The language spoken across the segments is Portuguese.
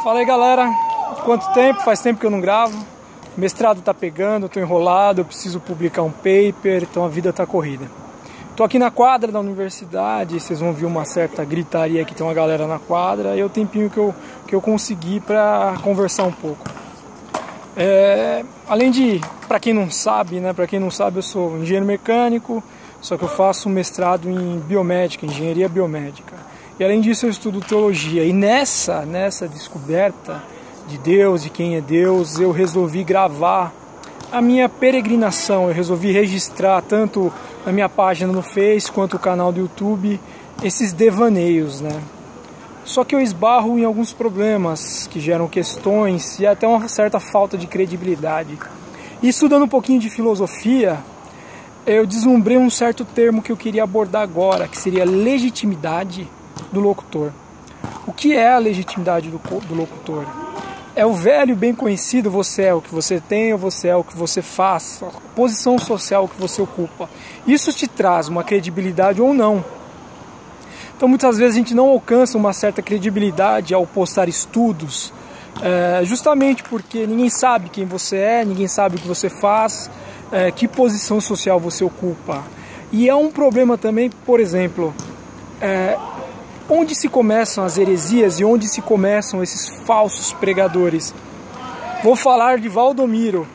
Fala aí, galera, quanto tempo? Faz tempo que eu não gravo. O mestrado tá pegando, eu tô enrolado, eu preciso publicar um paper, então a vida tá corrida. Tô aqui na quadra da universidade, vocês vão ver uma certa gritaria que tem uma galera na quadra, e é o tempinho que eu consegui para conversar um pouco. Além de, para quem não sabe, eu sou engenheiro mecânico, só que eu faço um mestrado em biomédica, engenharia biomédica. E além disso eu estudo teologia, e nessa descoberta de Deus e quem é Deus, eu resolvi gravar a minha peregrinação, eu resolvi registrar tanto na minha página no Face quanto o canal do YouTube esses devaneios, né? Só que eu esbarro em alguns problemas que geram questões e até uma certa falta de credibilidade. E estudando um pouquinho de filosofia, eu deslumbrei um certo termo que eu queria abordar agora, que seria legitimidade do locutor. O que é a legitimidade do locutor? É o velho bem conhecido: você é o que você tem, ou você é o que você faz, a posição social que você ocupa. Isso te traz uma credibilidade ou não. Então muitas vezes a gente não alcança uma certa credibilidade ao postar estudos, justamente porque ninguém sabe quem você é, ninguém sabe o que você faz, que posição social você ocupa. E é um problema também, por exemplo, onde se começam as heresias e onde se começam esses falsos pregadores. Vou falar de Valdomiro,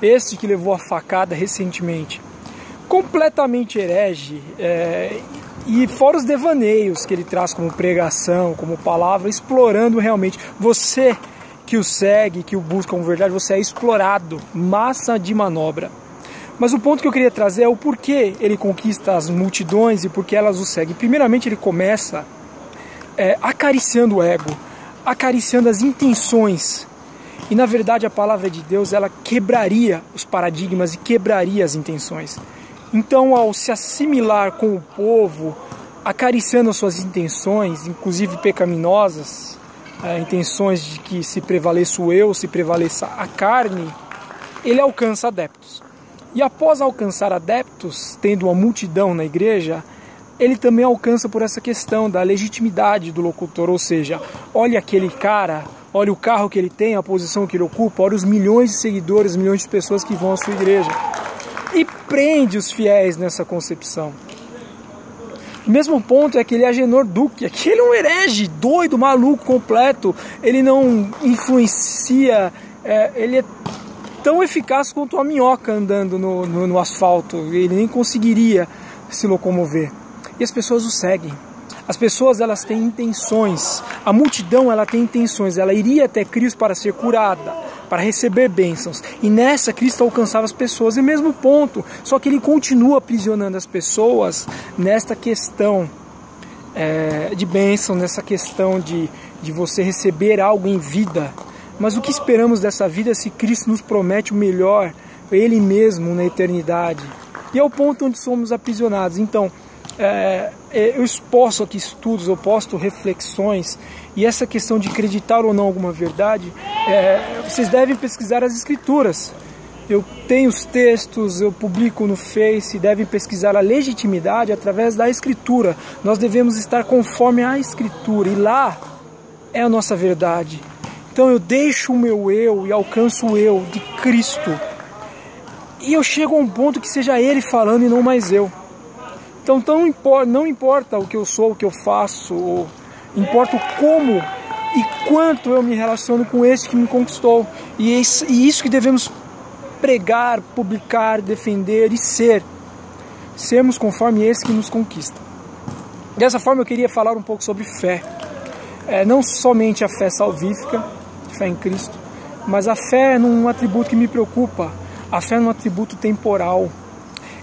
este que levou a facada recentemente. Completamente herege, e fora os devaneios que ele traz como pregação, como palavra, explorando realmente. Você que o segue, que o busca como verdade, você é explorado, massa de manobra. Mas o ponto que eu queria trazer é o porquê ele conquista as multidões e porquê elas o seguem. Primeiramente ele começa acariciando o ego, acariciando as intenções. E na verdade a palavra de Deus, ela quebraria os paradigmas e quebraria as intenções. Então, ao se assimilar com o povo, acariciando as suas intenções, inclusive pecaminosas, intenções de que se prevaleça o eu, se prevaleça a carne, ele alcança adeptos. E após alcançar adeptos, tendo uma multidão na igreja, ele também alcança por essa questão da legitimidade do locutor, ou seja, olha aquele cara, olha o carro que ele tem, a posição que ele ocupa, olha os milhões de seguidores, milhões de pessoas que vão à sua igreja. E prende os fiéis nessa concepção. O mesmo ponto é aquele Agenor Duque, aquele é um herege, doido, maluco, completo, ele não influencia, ele é tão eficaz quanto a minhoca andando no asfalto, ele nem conseguiria se locomover. E as pessoas o seguem. As pessoas, elas têm intenções. A multidão, ela tem intenções. Ela iria até Cristo para ser curada, para receber bênçãos. E nessa, Cristo alcançava as pessoas. E mesmo ponto. Só que ele continua aprisionando as pessoas nesta questão de bênção, nessa questão de você receber algo em vida. Mas o que esperamos dessa vida se Cristo nos promete o melhor, Ele mesmo na eternidade? E é o ponto onde somos aprisionados. Então, eu exposto aqui estudos, eu posto reflexões, e essa questão de acreditar ou não alguma verdade, vocês devem pesquisar as escrituras. Eu tenho os textos, eu publico no Face, devem pesquisar a legitimidade através da escritura. Nós devemos estar conforme a escritura, e lá é a nossa verdade. Então eu deixo o meu eu e alcanço o eu de Cristo, e eu chego a um ponto que seja Ele falando e não mais eu. Então não importa o que eu sou, o que eu faço, importa o como e quanto eu me relaciono com este que me conquistou. E isso que devemos pregar, publicar, defender e ser. Sermos conforme esse que nos conquista. Dessa forma eu queria falar um pouco sobre fé. Não somente a fé salvífica, fé em Cristo, mas a fé num atributo que me preocupa, a fé num atributo temporal.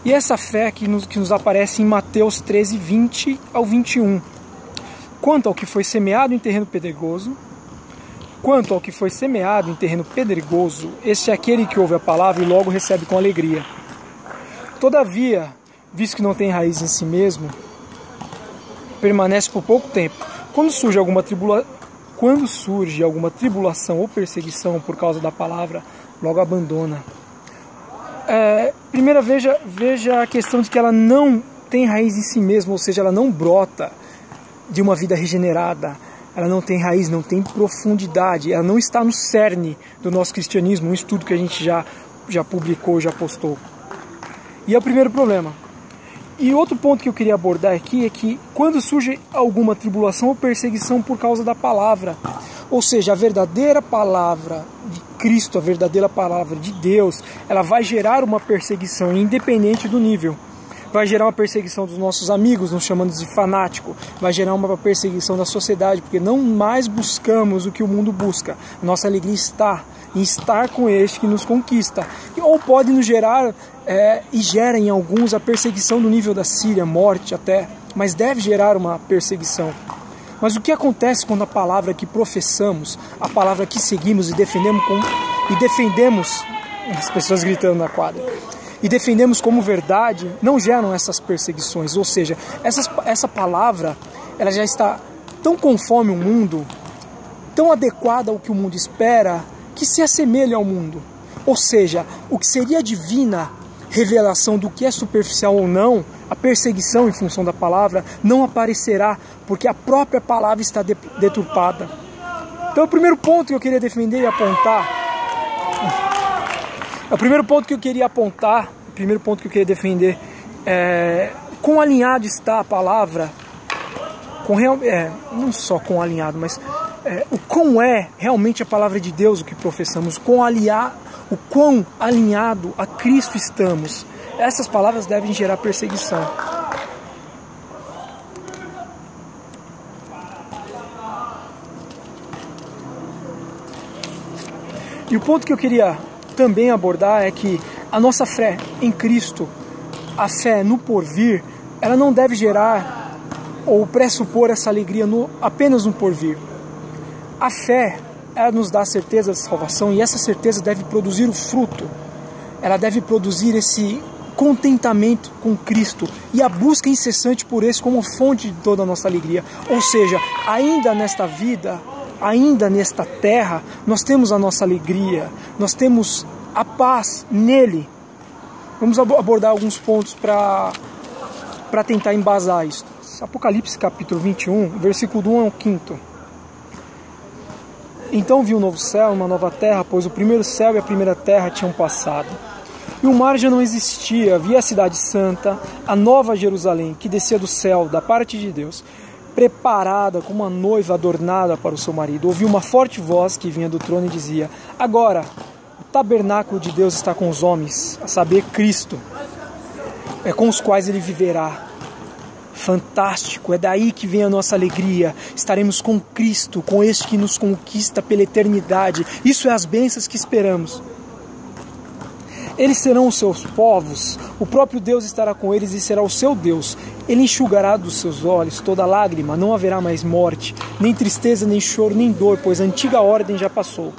E essa fé que nos aparece em Mateus 13, 20 ao 21. Quanto ao que foi semeado em terreno pedregoso, este é aquele que ouve a palavra e logo recebe com alegria. Todavia, visto que não tem raiz em si mesmo, permanece por pouco tempo. Quando surge alguma tribulação ou perseguição por causa da palavra, logo abandona. Primeiro, veja a questão de que ela não tem raiz em si mesma, ou seja, ela não brota de uma vida regenerada, ela não tem raiz, não tem profundidade, ela não está no cerne do nosso cristianismo, um estudo que a gente já publicou, já postou. E é o primeiro problema. E outro ponto que eu queria abordar aqui é que quando surge alguma tribulação ou perseguição por causa da palavra, ou seja, a verdadeira palavra de Cristo, a verdadeira palavra de Deus, ela vai gerar uma perseguição independente do nível. Vai gerar uma perseguição dos nossos amigos, nos chamando de fanático. Vai gerar uma perseguição da sociedade, porque não mais buscamos o que o mundo busca. Nossa alegria está em estar com este que nos conquista. Ou pode nos gerar, e gera em alguns, a perseguição do nível da Síria, morte até. Mas deve gerar uma perseguição. Mas o que acontece quando a palavra que professamos, a palavra que seguimos e defendemos, as pessoas gritando na quadra, e defendemos como verdade, não geram essas perseguições. Ou seja, essa palavra, ela já está tão conforme o mundo, tão adequada ao que o mundo espera, que se assemelha ao mundo. Ou seja, o que seria divina revelação do que é superficial ou não, a perseguição em função da palavra, não aparecerá, porque a própria palavra está deturpada. Então o primeiro ponto que eu queria defender e apontar, o primeiro ponto que eu queria defender é quão alinhado está a palavra, não só com alinhado, mas o quão é realmente a palavra de Deus o que professamos, o quão alinhado a Cristo estamos. Essas palavras devem gerar perseguição. E o ponto que eu queria também abordar é que a nossa fé em Cristo, a fé no porvir, ela não deve gerar ou pressupor essa alegria apenas no porvir. A fé, ela nos dá a certeza de salvação, e essa certeza deve produzir o fruto. Ela deve produzir esse contentamento com Cristo e a busca incessante por esse como fonte de toda a nossa alegria. Ou seja, ainda nesta vida, ainda nesta terra, nós temos a nossa alegria, nós temos a paz nele. Vamos abordar alguns pontos para tentar embasar isso. Apocalipse capítulo 21, versículo do 1 ao 5. Então vi um novo céu, uma nova terra, pois o primeiro céu e a primeira terra tinham passado. E o mar já não existia. Vi a cidade santa, a nova Jerusalém, que descia do céu, da parte de Deus, preparada como uma noiva adornada para o seu marido. Ouvi uma forte voz que vinha do trono e dizia: agora, o tabernáculo de Deus está com os homens, a saber, Cristo, com os quais ele viverá. Fantástico, é daí que vem a nossa alegria. Estaremos com Cristo, com este que nos conquista pela eternidade. Isso é as bênçãos que esperamos. Eles serão os seus povos, o próprio Deus estará com eles e será o seu Deus. Ele enxugará dos seus olhos toda lágrima, não haverá mais morte, nem tristeza, nem choro, nem dor, pois a antiga ordem já passou.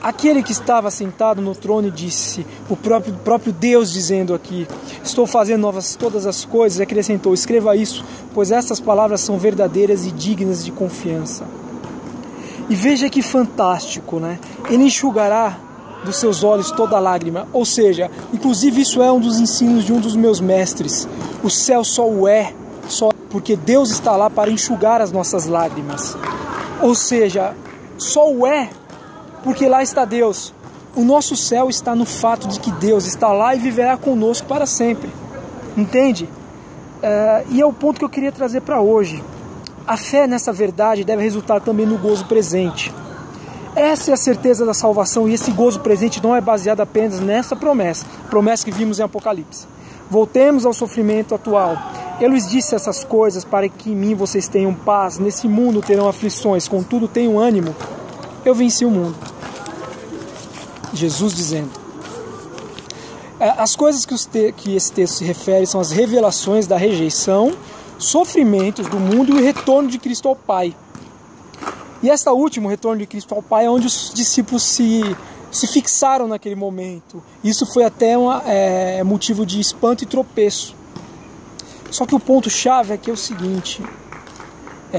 Aquele que estava sentado no trono disse, o próprio Deus dizendo aqui: estou fazendo novas todas as coisas, e acrescentou: escreva isso, pois essas palavras são verdadeiras e dignas de confiança. E veja que fantástico, né? Ele enxugará dos seus olhos toda lágrima. Ou seja, inclusive isso é um dos ensinos de um dos meus mestres. O céu só porque Deus está lá para enxugar as nossas lágrimas. Ou seja, só o é porque lá está Deus. O nosso céu está no fato de que Deus está lá e viverá conosco para sempre. Entende? E é o ponto que eu queria trazer para hoje. A fé nessa verdade deve resultar também no gozo presente. Essa é a certeza da salvação, e esse gozo presente não é baseado apenas nessa promessa que vimos em Apocalipse. Voltemos ao sofrimento atual. Eu lhes disse essas coisas para que em mim vocês tenham paz. Nesse mundo terão aflições, contudo tenham ânimo. Eu venci o mundo. Jesus dizendo. As coisas que esse texto se refere são as revelações da rejeição, sofrimentos do mundo e o retorno de Cristo ao Pai. E esta última, o retorno de Cristo ao Pai, é onde os discípulos se fixaram naquele momento. Isso foi até motivo de espanto e tropeço. Só que o ponto-chave aqui é o seguinte.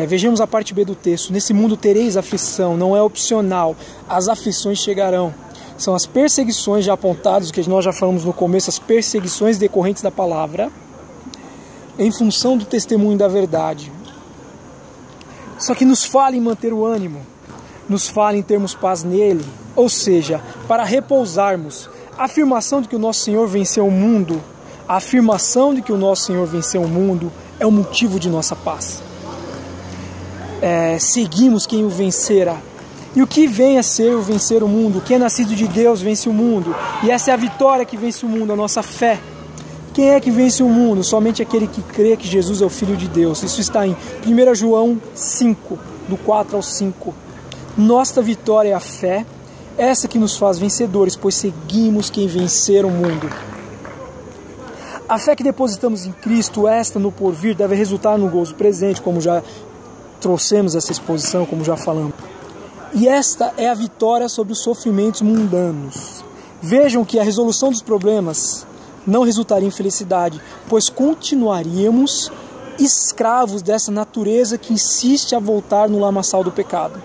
Vejamos a parte B do texto. Nesse mundo tereis aflição, não é opcional. As aflições chegarão. São as perseguições já apontadas, que nós já falamos no começo, as perseguições decorrentes da palavra, em função do testemunho da verdade. Só que nos fala em manter o ânimo, nos fala em termos paz nele, ou seja, para repousarmos. A afirmação de que o nosso Senhor venceu o mundo, a afirmação de que o nosso Senhor venceu o mundo é o motivo de nossa paz. Seguimos quem o vencera. E o que vem a ser o vencer o mundo? Quem é nascido de Deus vence o mundo. E essa é a vitória que vence o mundo, a nossa fé. Quem é que vence o mundo? Somente aquele que crê que Jesus é o Filho de Deus. Isso está em 1 João 5, do 4 ao 5. Nossa vitória é a fé, essa que nos faz vencedores, pois seguimos quem vencer o mundo. A fé que depositamos em Cristo, esta no porvir, deve resultar no gozo presente, como já trouxemos essa exposição, como já falamos. E esta é a vitória sobre os sofrimentos mundanos. Vejam que a resolução dos problemas não resultaria em felicidade, pois continuaríamos escravos dessa natureza que insiste a voltar no lamaçal do pecado.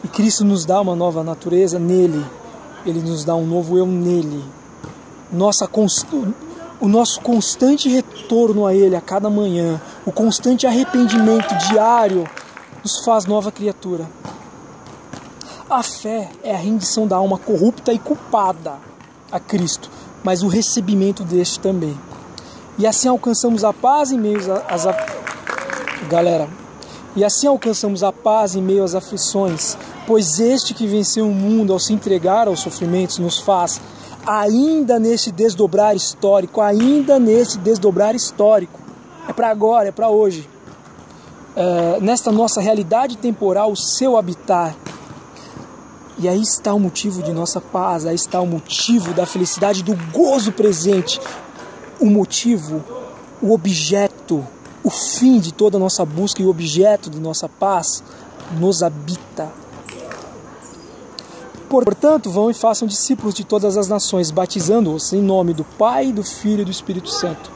E Cristo nos dá uma nova natureza nele, Ele nos dá um novo eu nele. O nosso constante retorno a Ele a cada manhã, o constante arrependimento diário, nos faz nova criatura. A fé é a rendição da alma corrupta e culpada a Cristo, mas o recebimento deste também. E assim alcançamos a paz em meio às aflições, pois este que venceu o mundo ao se entregar aos sofrimentos nos faz, ainda nesse desdobrar histórico, é para agora, é para hoje, nesta nossa realidade temporal, o seu habitar. E aí está o motivo de nossa paz, aí está o motivo da felicidade, do gozo presente, o motivo, o objeto, o fim de toda a nossa busca e o objeto de nossa paz nos habita. Portanto, vão e façam discípulos de todas as nações, batizando-os em nome do Pai, do Filho e do Espírito Santo,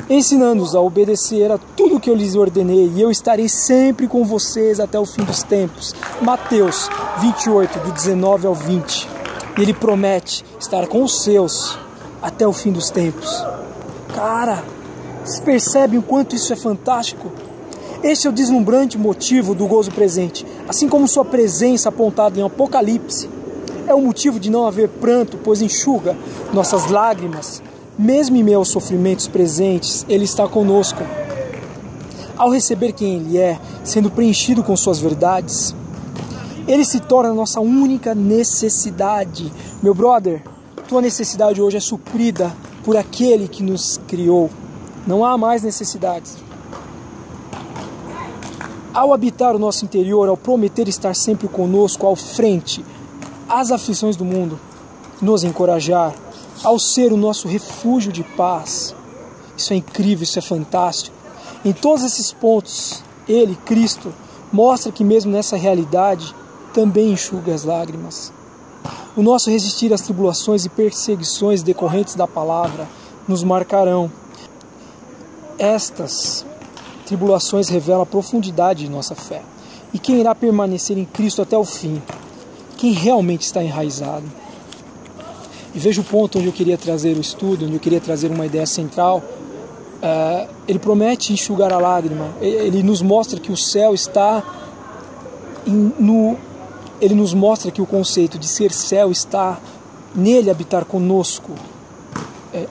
ensinando-os a obedecer a tudo o que eu lhes ordenei, e eu estarei sempre com vocês até o fim dos tempos. Mateus 28, do 19 ao 20. E ele promete estar com os seus até o fim dos tempos. Cara, vocês percebem o quanto isso é fantástico? Este é o deslumbrante motivo do gozo presente. Assim como sua presença apontada em Apocalipse é o motivo de não haver pranto, pois enxuga nossas lágrimas. Mesmo em meio aos sofrimentos presentes, Ele está conosco. Ao receber quem Ele é, sendo preenchido com suas verdades, Ele se torna a nossa única necessidade. Meu brother, tua necessidade hoje é suprida por aquele que nos criou. Não há mais necessidades. Ao habitar o nosso interior, ao prometer estar sempre conosco, ao frente às aflições do mundo, nos encorajar, ao ser o nosso refúgio de paz. Isso é incrível, isso é fantástico. Em todos esses pontos, Ele, Cristo, mostra que mesmo nessa realidade, também enxuga as lágrimas. O nosso resistir às tribulações e perseguições decorrentes da palavra nos marcarão. Estas tribulações revelam a profundidade de nossa fé. E quem irá permanecer em Cristo até o fim? Quem realmente está enraizado? E veja o ponto onde eu queria trazer o estudo, onde eu queria trazer uma ideia central. Ele promete enxugar a lágrima. Ele nos mostra que o céu está Ele nos mostra que o conceito de ser céu está nele habitar conosco,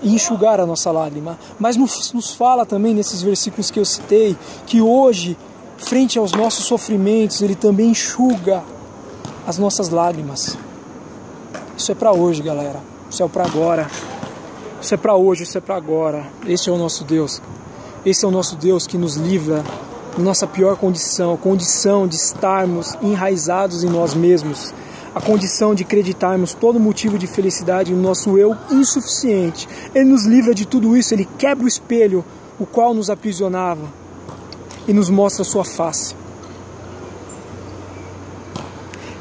e enxugar a nossa lágrima. Mas nos fala também nesses versículos que eu citei, que hoje, frente aos nossos sofrimentos, Ele também enxuga as nossas lágrimas. Isso é para hoje, galera. Isso é para agora. Isso é para hoje, isso é para agora. Esse é o nosso Deus. Esse é o nosso Deus que nos livra da nossa pior condição, a condição de estarmos enraizados em nós mesmos, a condição de acreditarmos todo motivo de felicidade no nosso eu insuficiente. Ele nos livra de tudo isso, Ele quebra o espelho, o qual nos aprisionava, e nos mostra a sua face.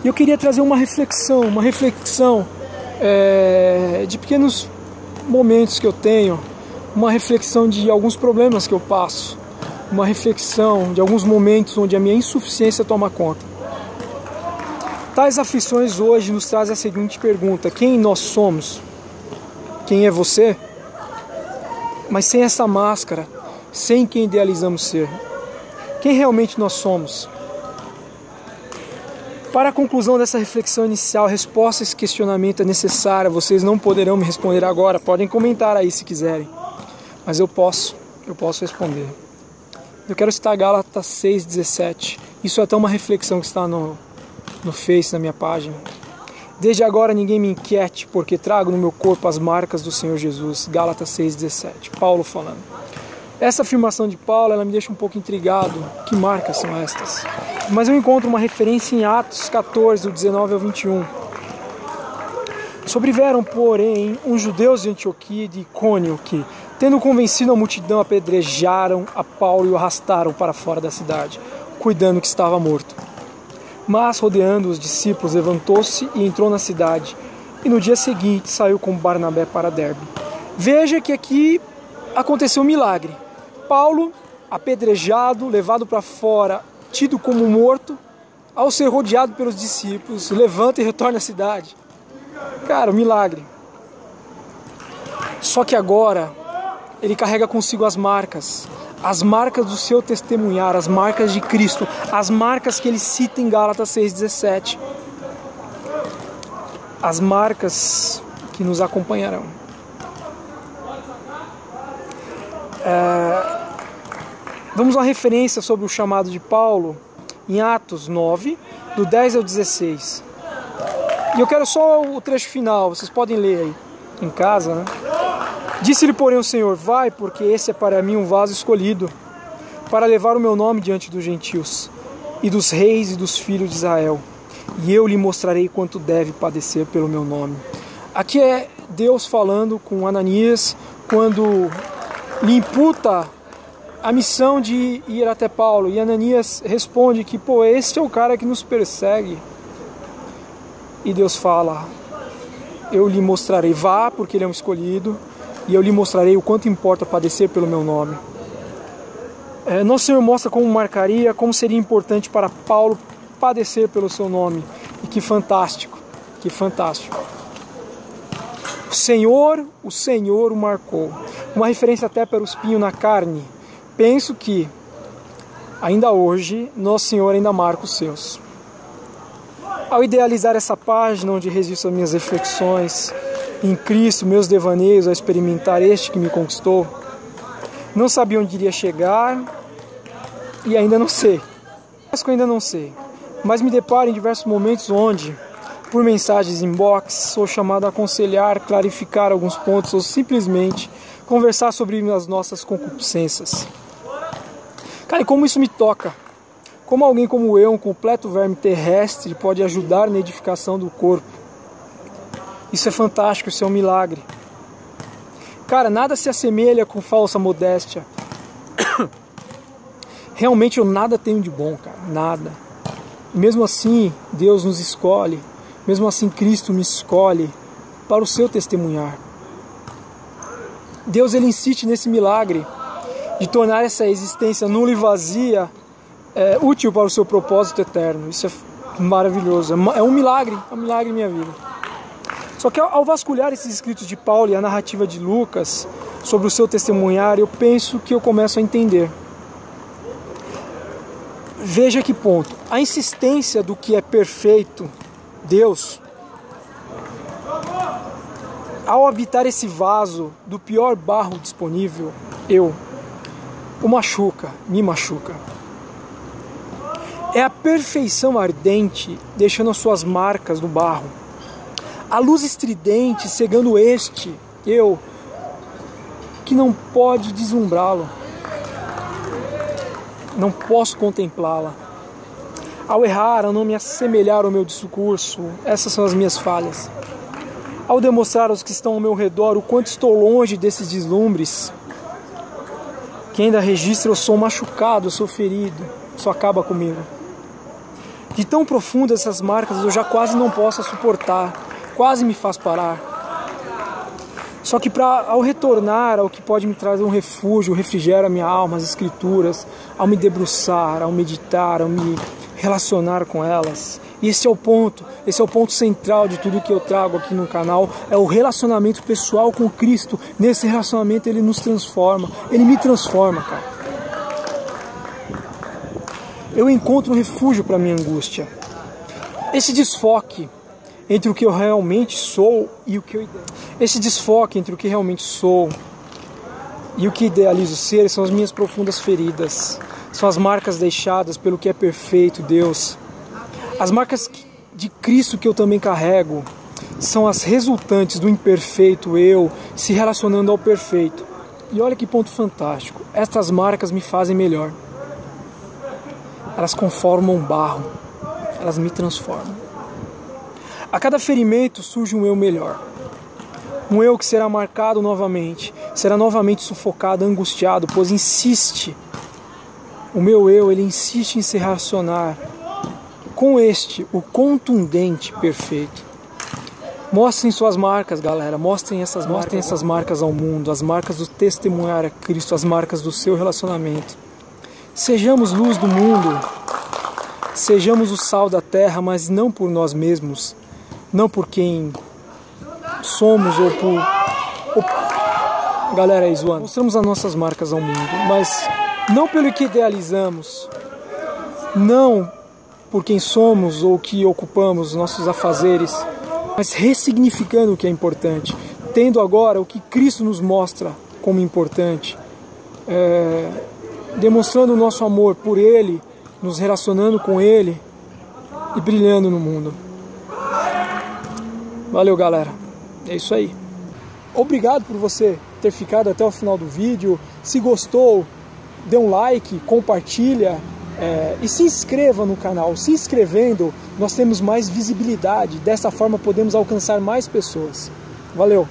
E eu queria trazer uma reflexão de pequenos momentos que eu tenho, uma reflexão de alguns problemas que eu passo, uma reflexão de alguns momentos onde a minha insuficiência toma conta. Tais aflições hoje nos trazem a seguinte pergunta: quem nós somos? Quem é você? Mas sem essa máscara, sem quem idealizamos ser. Quem realmente nós somos? Para a conclusão dessa reflexão inicial, a resposta a esse questionamento é necessária. Vocês não poderão me responder agora, podem comentar aí se quiserem. Mas eu posso responder. Eu quero citar Gálatas 6,17. Isso é até uma reflexão que está no Face, na minha página. Desde agora ninguém me inquiete, porque trago no meu corpo as marcas do Senhor Jesus. Gálatas 6,17. Paulo falando. Essa afirmação de Paulo, ela me deixa um pouco intrigado. Que marcas são estas? Mas eu encontro uma referência em Atos 14, do 19 ao 21. Sobreviveram, porém, uns judeus de Antioquia e de Icônio que, tendo convencido a multidão, apedrejaram a Paulo e o arrastaram para fora da cidade, cuidando que estava morto. Mas, rodeando os discípulos, levantou-se e entrou na cidade, e no dia seguinte saiu com Barnabé para Derbe. Veja que aqui aconteceu um milagre. Paulo, apedrejado, levado para fora, tido como morto, ao ser rodeado pelos discípulos, levanta e retorna à cidade. Cara, um milagre. Só que agora, ele carrega consigo as marcas do seu testemunhar, as marcas de Cristo, as marcas que ele cita em Gálatas 6,17. As marcas que nos acompanharão. Vamos a uma referência sobre o chamado de Paulo em Atos 9, do 10 ao 16. E eu quero só o trecho final, vocês podem ler aí em casa, né? Disse-lhe, porém, o Senhor: vai, porque esse é para mim um vaso escolhido, para levar o meu nome diante dos gentios, e dos reis e dos filhos de Israel, e eu lhe mostrarei quanto deve padecer pelo meu nome. Aqui é Deus falando com Ananias, quando lhe imputa a missão de ir até Paulo, e Ananias responde que, esse é o cara que nos persegue. E Deus fala: eu lhe mostrarei, vá, porque ele é um escolhido, e eu lhe mostrarei o quanto importa padecer pelo meu nome. Nosso Senhor mostra como marcaria, como seria importante para Paulo padecer pelo seu nome. E que fantástico, que fantástico. O Senhor o marcou. Uma referência até para o espinho na carne. Penso que, ainda hoje, Nosso Senhor ainda marca os seus. Ao idealizar essa página onde registro as minhas reflexões em Cristo, meus devaneios a experimentar este que me conquistou, não sabia onde iria chegar e ainda não sei. Mas me deparo em diversos momentos onde, por mensagens inbox, sou chamado a aconselhar, clarificar alguns pontos ou simplesmente conversar sobre as nossas concupiscências. Cara, e como isso me toca? Como alguém como eu, um completo verme terrestre, pode ajudar na edificação do corpo? Isso é fantástico, isso é um milagre. Cara, nada se assemelha com falsa modéstia. Realmente eu nada tenho de bom, cara, nada. E mesmo assim, Deus nos escolhe, mesmo assim Cristo me escolhe para o seu testemunhar. Deus, ele insiste nesse milagre de tornar essa existência nula e vazia útil para o seu propósito eterno. Isso é maravilhoso, é um milagre em minha vida. Só que ao vasculhar esses escritos de Paulo e a narrativa de Lucas sobre o seu testemunhar, eu penso que eu começo a entender. Veja que ponto. A insistência do que é perfeito, Deus, ao habitar esse vaso do pior barro disponível, me machuca. É a perfeição ardente deixando as suas marcas no barro. A luz estridente cegando que não pode deslumbrá-lo. Não posso contemplá-la. Ao errar, ao não me assemelhar ao meu discurso, essas são as minhas falhas. Ao demonstrar aos que estão ao meu redor o quanto estou longe desses deslumbres, que ainda registra eu sou machucado, eu sou ferido, isso acaba comigo. De tão profundas essas marcas eu já quase não posso suportar, quase me faz parar. Só que ao retornar ao que pode me trazer um refúgio, refrigera a minha alma, as escrituras, ao me debruçar, ao meditar, ao me relacionar com elas, E esse é o ponto central de tudo que eu trago aqui no canal, é o relacionamento pessoal com Cristo. Nesse relacionamento ele nos transforma, ele me transforma, cara. Eu encontro um refúgio para minha angústia. Esse desfoque entre o que eu realmente sou e o que eu idealizo. Esse desfoque entre o que realmente sou e o que idealizo ser são as minhas profundas feridas. São as marcas deixadas pelo que é perfeito, Deus. As marcas de Cristo que eu também carrego são as resultantes do imperfeito eu se relacionando ao perfeito. E olha que ponto fantástico. Estas marcas me fazem melhor. Elas conformam barro. Elas me transformam. A cada ferimento surge um eu melhor. Um eu que será marcado novamente. Será novamente sufocado, angustiado, pois insiste. O meu eu, ele insiste em se relacionar com o contundente perfeito. Mostrem suas marcas, galera. Mostrem essas marcas ao mundo. As marcas do testemunhar a Cristo. As marcas do seu relacionamento. Sejamos luz do mundo. Sejamos o sal da terra, mas não por nós mesmos. Não por quem somos ou por... Galera aí zoando. Mostramos as nossas marcas ao mundo, mas não pelo que idealizamos. Não por quem somos ou que ocupamos nossos afazeres, mas ressignificando o que é importante, tendo agora o que Cristo nos mostra como importante, demonstrando o nosso amor por Ele, nos relacionando com Ele e brilhando no mundo. Valeu, galera, é isso aí. Obrigado por você ter ficado até o final do vídeo. Se gostou, dê um like, compartilha. E se inscreva no canal. Se inscrevendo, nós temos mais visibilidade. Dessa forma podemos alcançar mais pessoas. Valeu!